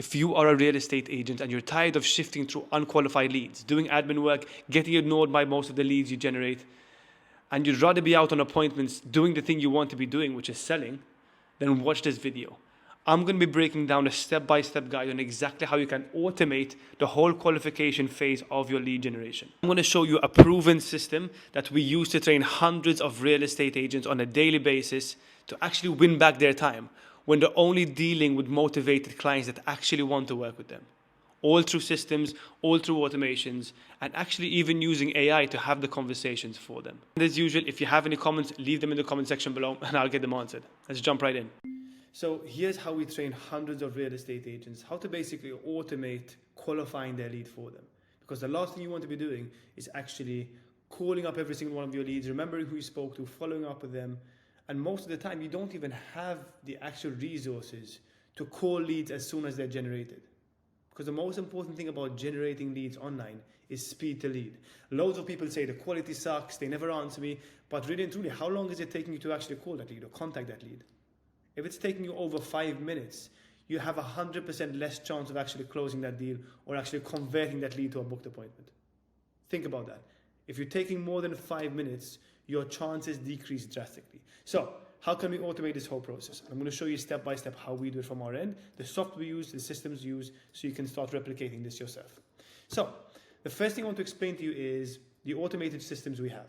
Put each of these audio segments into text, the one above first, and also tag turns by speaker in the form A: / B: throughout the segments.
A: If you are a real estate agent and you're tired of shifting through unqualified leads, doing admin work, getting ignored by most of the leads you generate, and you'd rather be out on appointments doing the thing you want to be doing, which is selling, then watch this video. I'm going to be breaking down a step-by-step guide on exactly how you can automate the whole qualification phase of your lead generation. I'm going to show you a proven system that we use to train hundreds of real estate agents on a daily basis to actually win back their time when they're only dealing with motivated clients that actually want to work with them. All through systems, all through automations, and actually even using AI to have the conversations for them. And as usual, if you have any comments, leave them in the comment section below and I'll get them answered. Let's jump right in. So here's how we train hundreds of real estate agents, how to basically automate qualifying their lead for them. Because the last thing you want to be doing is actually calling up every single one of your leads, remembering who you spoke to, following up with them. And most of the time, you don't even have the actual resources to call leads as soon as they're generated. Because the most important thing about generating leads online is speed to lead. Loads of people say the quality sucks, they never answer me, but really and truly, how long is it taking you to actually call that lead or contact that lead? If it's taking you over 5 minutes, you have 100% less chance of actually closing that deal or actually converting that lead to a booked appointment. Think about that. If you're taking more than 5 minutes, your chances decrease drastically. So how can we automate this whole process? I'm going to show you step by step how we do it from our end, the software we use, the systems we use, so you can start replicating this yourself. So the first thing I want to explain to you is the automated systems we have.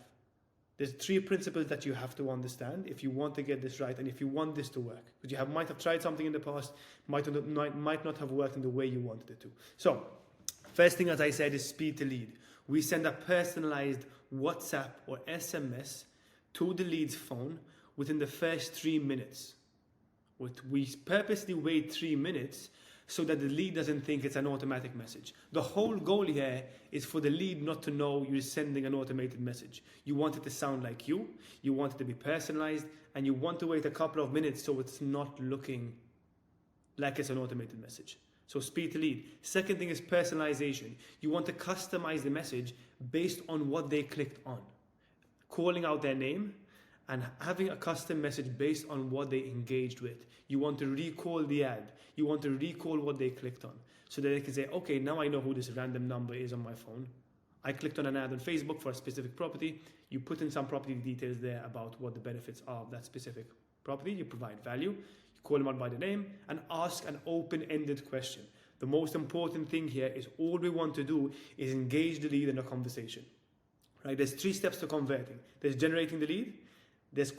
A: There's 3 principles that you have to understand if you want to get this right and if you want this to work. Because you might have tried something in the past, might not have worked in the way you wanted it to. So first thing, as I said, is speed to lead. We send a personalized WhatsApp or SMS to the lead's phone within the first 3 minutes. We purposely wait 3 minutes so that the lead doesn't think it's an automatic message. The whole goal here is for the lead not to know you're sending an automated message. You want it to sound like you want it to be personalized, and you want to wait a couple of minutes so it's not looking like it's an automated message. So speed to lead. Second thing is personalization. You want to customize the message based on what they clicked on. Calling out their name and having a custom message based on what they engaged with. You want to recall the ad. You want to recall what they clicked on so that they can say, okay, now I know who this random number is on my phone. I clicked on an ad on Facebook for a specific property. You put in some property details there about what the benefits are of that specific property. You provide value. You call them out by the name and ask an open-ended question. The most important thing here is all we want to do is engage the lead in a conversation. Right? There's 3 steps to converting. There's generating the lead. There's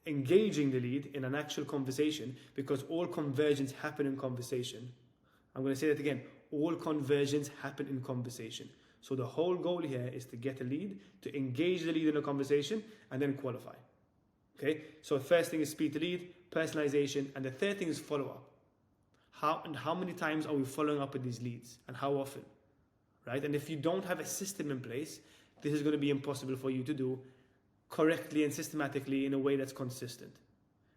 A: engaging the lead in an actual conversation, because all conversions happen in conversation. I'm going to say that again. All conversions happen in conversation. So the whole goal here is to get a lead, to engage the lead in a conversation, and then qualify. Okay? So the first thing is speed to lead, personalization, and the third thing is follow-up. How many times are we following up with these leads, and how often? Right? And if you don't have a system in place, this is going to be impossible for you to do correctly and systematically in a way that's consistent.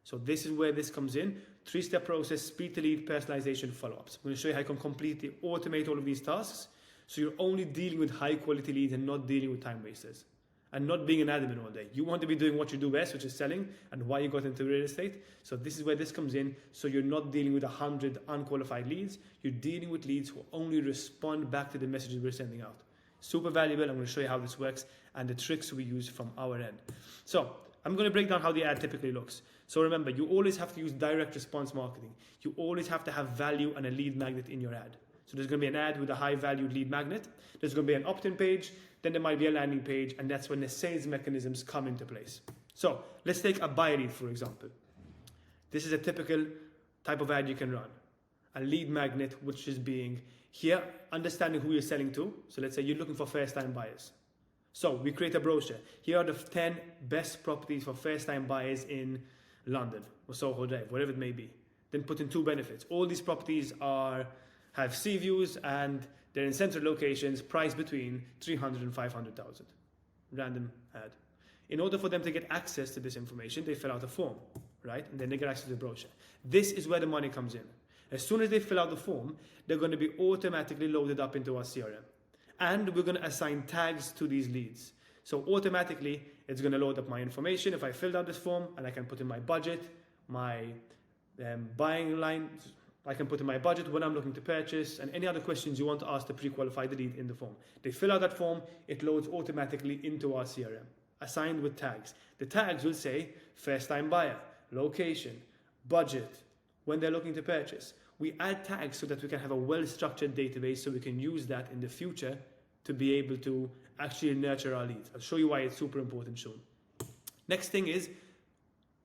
A: So this is where this comes in. 3-step process: speed to lead, personalization, follow-ups. I'm going to show you how you can completely automate all of these tasks so you're only dealing with high quality leads and not dealing with time wasters and not being an admin all day. You want to be doing what you do best, which is selling, and why you got into real estate. So this is where this comes in. So you're not dealing with 100 unqualified leads. You're dealing with leads who only respond back to the messages we're sending out. Super valuable. I'm going to show you how this works and the tricks we use from our end. So I'm going to break down how the ad typically looks. So remember, you always have to use direct response marketing. You always have to have value and a lead magnet in your ad. So there's going to be an ad with a high valued lead magnet. There's going to be an opt-in page. Then there might be a landing page. And that's when the sales mechanisms come into place. So let's take a buy lead, for example. This is a typical type of ad you can run. A lead magnet, which is being here, understanding who you're selling to. So let's say you're looking for first-time buyers. So we create a brochure. Here are the 10 best properties for first-time buyers in London or Soho Drive, whatever it may be. Then put in 2 benefits. All these properties have sea views and they're in central locations, priced between 300 and 500,000. Random ad. In order for them to get access to this information, they fill out a form, right? And then they get access to the brochure. This is where the money comes in. As soon as they fill out the form, they're going to be automatically loaded up into our CRM. And we're going to assign tags to these leads. So automatically, it's going to load up my information if I filled out this form, and I can put in my budget, my buying line, I can put in my budget, when I'm looking to purchase, and any other questions you want to ask to pre-qualify the lead in the form. They fill out that form, it loads automatically into our CRM, assigned with tags. The tags will say first time buyer, location, budget, when they're looking to purchase. We add tags so that we can have a well-structured database so we can use that in the future to be able to actually nurture our leads. I'll show you why it's super important soon. Next thing is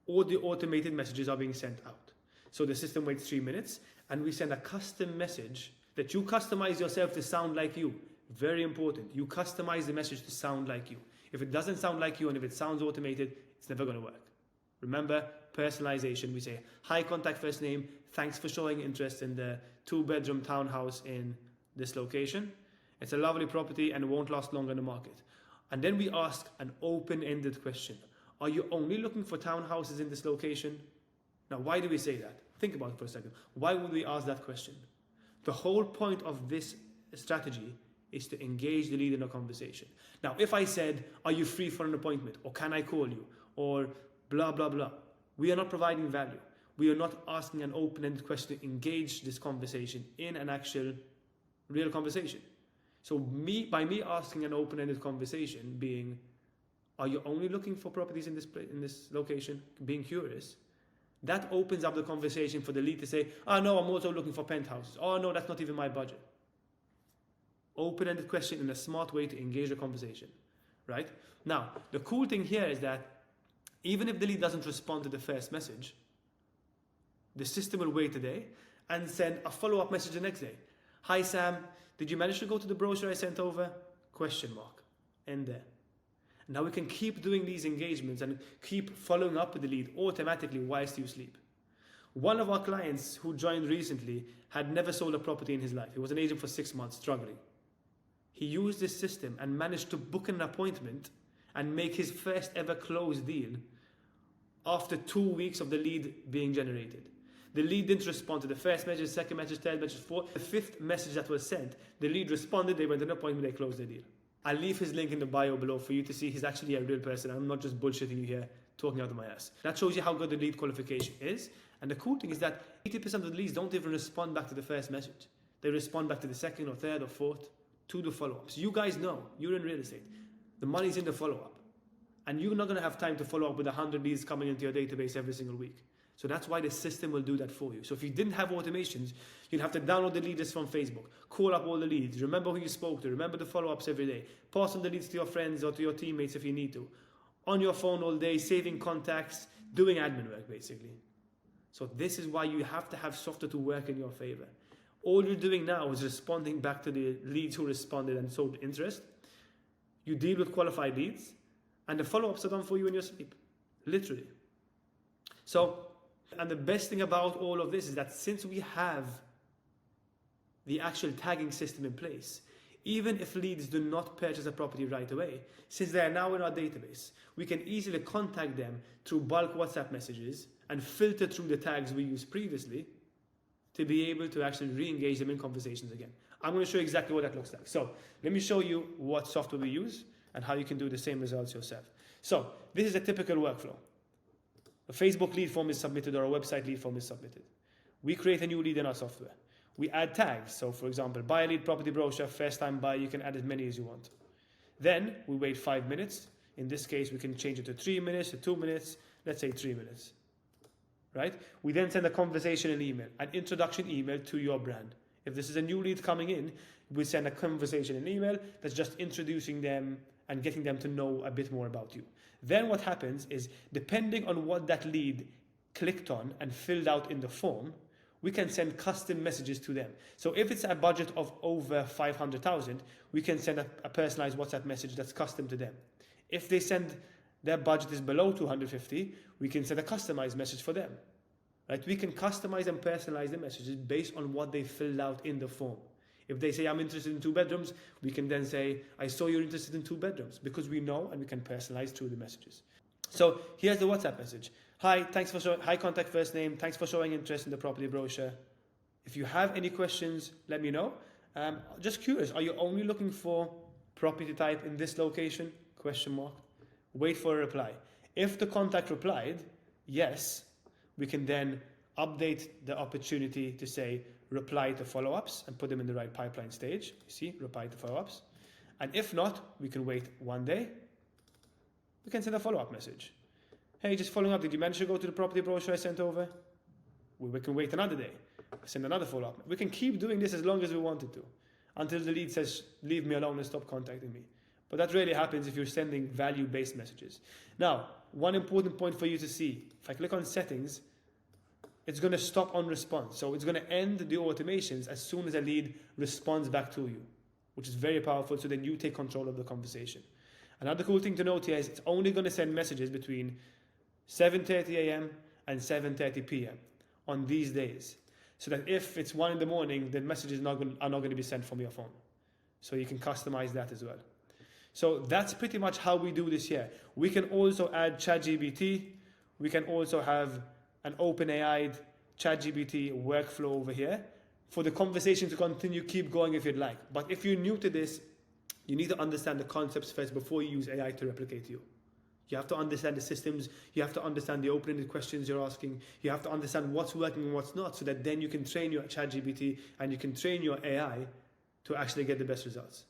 A: all the automated messages are being sent out. So the system waits 3 minutes and we send a custom message that you customize yourself to sound like you. Very important. You customize the message to sound like you. If it doesn't sound like you and if it sounds automated, it's never going to work. Remember, personalization. We say, hi, contact first name. Thanks for showing interest in the 2-bedroom townhouse in this location. It's a lovely property and it won't last long on the market. And then we ask an open-ended question. Are you only looking for townhouses in this location? Now, why do we say that? Think about it for a second. Why would we ask that question? The whole point of this strategy is to engage the lead in a conversation. Now, if I said, are you free for an appointment? Or can I call you? Or blah, blah, blah. We are not providing value. We are not asking an open-ended question to engage this conversation in an actual real conversation. So by me asking an open-ended conversation being, are you only looking for properties in this location? Being curious, that opens up the conversation for the lead to say, oh no, I'm also looking for penthouses. Oh no, that's not even my budget. Open-ended question in a smart way to engage the conversation, right? Now, the cool thing here is that even if the lead doesn't respond to the first message, the system will wait a day and send a follow-up message the next day. Hi Sam, did you manage to go to the brochure I sent over? Question mark. End there. Now we can keep doing these engagements and keep following up with the lead automatically whilst you sleep. One of our clients who joined recently had never sold a property in his life. He was an agent for 6 months, struggling. He used this system and managed to book an appointment and make his first ever closed deal after 2 weeks of the lead being generated. The lead didn't respond to the first message, second message, third message, fourth. The fifth message that was sent, the lead responded, they went to an appointment, they closed the deal. I'll leave his link in the bio below for you to see he's actually a real person. I'm not just bullshitting you here, talking out of my ass. That shows you how good the lead qualification is. And the cool thing is that 80% of the leads don't even respond back to the first message. They respond back to the second or third or fourth, to the follow-ups. You guys know, you're in real estate. The money's in the follow-up. And you're not going to have time to follow up with 100 leads coming into your database every single week. So that's why the system will do that for you. So if you didn't have automations, you'd have to download the lead list from Facebook, call up all the leads, remember who you spoke to, remember the follow-ups every day, pass on the leads to your friends or to your teammates if you need to, on your phone all day, saving contacts, doing admin work basically. So this is why you have to have software to work in your favor. All you're doing now is responding back to the leads who responded and showed interest. You deal with qualified leads and the follow-ups are done for you in your sleep, literally. So, and the best thing about all of this is that since we have the actual tagging system in place, even if leads do not purchase a property right away, since they are now in our database, we can easily contact them through bulk WhatsApp messages and filter through the tags we used previously to be able to actually re-engage them in conversations again. I'm going to show you exactly what that looks like. So let me show you what software we use and how you can do the same results yourself. So this is a typical workflow. A Facebook lead form is submitted or a website lead form is submitted. We create a new lead in our software. We add tags. So for example, buy a lead, property brochure, first time buy, you can add as many as you want. Then we wait 5 minutes. In this case, we can change it to 3 minutes, to 2 minutes, let's say 3 minutes. Right? We then send a conversation email, an introduction email to your brand. If this is a new lead coming in, we send a conversation email that's just introducing them and getting them to know a bit more about you. Then what happens is, depending on what that lead clicked on and filled out in the form, we can send custom messages to them. So if it's a budget of over 500,000, we can send a personalized WhatsApp message that's custom to them. If they send their budget is below 250, we can send a customized message for them. Right? We can customize and personalize the messages based on what they filled out in the form. If they say, I'm interested in 2 bedrooms, we can then say, I saw you're interested in 2 bedrooms, because we know and we can personalize through the messages. So here's the WhatsApp message. Hi, hi, contact first name. Thanks for showing interest in the property brochure. If you have any questions, let me know. Just curious, are you only looking for property type in this location? Question mark. Wait for a reply. If the contact replied, yes, we can then update the opportunity to say reply to follow-ups and put them in the right pipeline stage. You see, reply to follow-ups. And if not, we can wait 1 day. We can send a follow-up message. Hey, just following up, did you manage to go to the property brochure I sent over? We can wait another day, send another follow-up. We can keep doing this as long as we wanted to, until the lead says, leave me alone and stop contacting me. But that really happens if you're sending value-based messages. Now, one important point for you to see, if I click on settings, it's going to stop on response. So it's going to end the automations as soon as a lead responds back to you, which is very powerful, so then you take control of the conversation. Another cool thing to note here is it's only going to send messages between 7:30 a.m. and 7:30 p.m. on these days. So that if it's 1 in the morning, then messages are not going to be sent from your phone. So you can customize that as well. So that's pretty much how we do this here. We can also add ChatGPT. We can also have an OpenAI ChatGPT workflow over here for the conversation to continue, keep going if you'd like. But if you're new to this, you need to understand the concepts first before you use AI to replicate you. You have to understand the systems. You have to understand the open-ended questions you're asking. You have to understand what's working and what's not, so that then you can train your ChatGPT and you can train your AI to actually get the best results.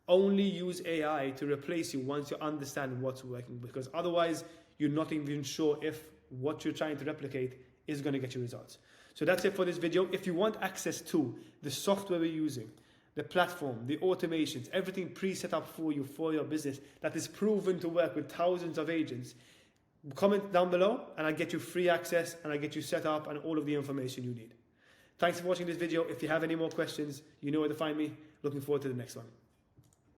A: Only use AI to replace you once you understand what's working, because otherwise you're not even sure if what you're trying to replicate is going to get you results. So that's it for this video. If you want access to the software we're using, the platform, the automations, everything pre-set up for you, for your business, that is proven to work with thousands of agents, comment down below and I'll get you free access and I'll get you set up and all of the information you need. Thanks for watching this video. If you have any more questions, you know where to find me. Looking forward to the next one.